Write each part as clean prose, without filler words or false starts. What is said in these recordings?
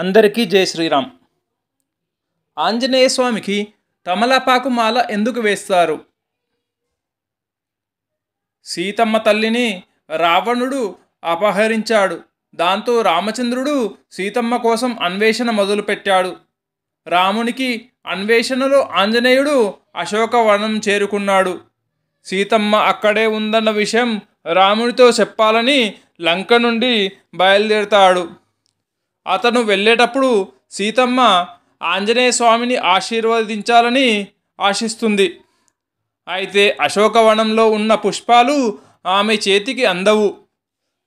అందరికీ జై శ్రీరామ్. ఆంజనేయ స్వామికి తమలపాకు మాల ఎందుకు వేస్తారు? సీతమ్మ తల్లిని రావణుడు అపహరించాడు. దాంతో రామచంద్రుడు సీతమ్మ కోసం అన్వేషణ మొదలుపెట్టాడు. రామునికి అన్వేషణలో ఆంజనేయుడు అశోకవనం చేరుకున్నాడు. సీతమ్మ అక్కడే ఉందన్న విషయం రామునితో చెప్పాలని లంక నుండి బయలుదేరతాడు. అతను వెళ్ళేటప్పుడు సీతమ్మ ఆంజనేయ స్వామిని ఆశీర్వదించాలని ఆశిస్తుంది. అయితే అశోకవనంలో ఉన్న పుష్పాలు ఆమె చేతికి అందవు.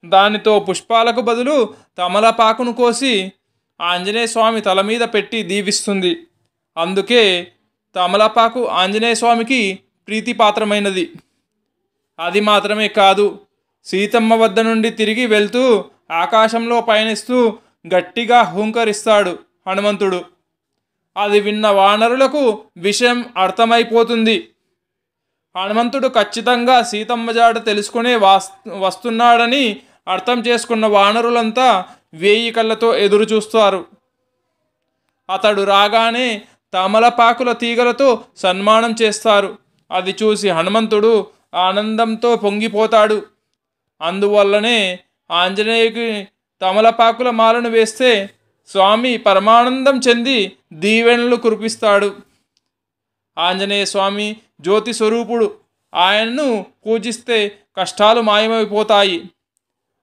దానితో పుష్పాలకు బదులు తమలపాకును కోసి ఆంజనేయ స్వామి తల మీద పెట్టి దీవిస్తుంది. అందుకే తమలపాకు ఆంజనేయ స్వామికి ప్రీతిపాత్రమైనది. అది మాత్రమే కాదు, సీతమ్మ వద్ద నుండి తిరిగి వెళ్తూ ఆకాశంలో పయనిస్తూ గట్టిగా హూంకరిస్తాడు హనుమంతుడు. అది విన్న వానరులకు విషయం అర్థమైపోతుంది. హనుమంతుడు ఖచ్చితంగా సీతమ్మ జాడ తెలుసుకునే వస్తున్నాడని అర్థం చేసుకున్న వానరులంతా 1000 కళ్ళతో ఎదురు చూస్తారు. అతడు రాగానే తమలపాకుల తీగలతో సన్మానం చేస్తారు. అది చూసి హనుమంతుడు ఆనందంతో పొంగిపోతాడు. అందువల్లనే ఆంజనేయుకి తమలపాకుల మాలను వేస్తే స్వామి పరమానందం చెంది దీవెనలు కురిపిస్తాడు. ఆంజనేయ స్వామి జ్యోతి స్వరూపుడు. ఆయనను పూజిస్తే కష్టాలు మాయమైపోతాయి,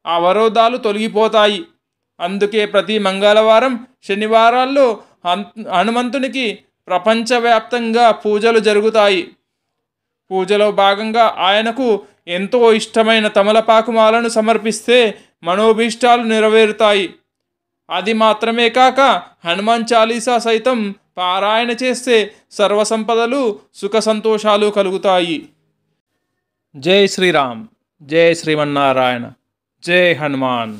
అవరోధాలు తొలగిపోతాయి. అందుకే ప్రతి మంగళవారం, శనివారాల్లో హనుమంతునికి ప్రపంచవ్యాప్తంగా పూజలు జరుగుతాయి. పూజలో భాగంగా ఆయనకు ఎంతో ఇష్టమైన తమలపాకు మాలను సమర్పిస్తే మనోభీష్టాలు నెరవేరుతాయి. అది మాత్రమే కాక హనుమాన్ చాలీసా సైతం పారాయణ చేస్తే సర్వసంపదలు సుఖ సంతోషాలు కలుగుతాయి. జై శ్రీరామ్, జై శ్రీమన్నారాయణ, జై హనుమాన్.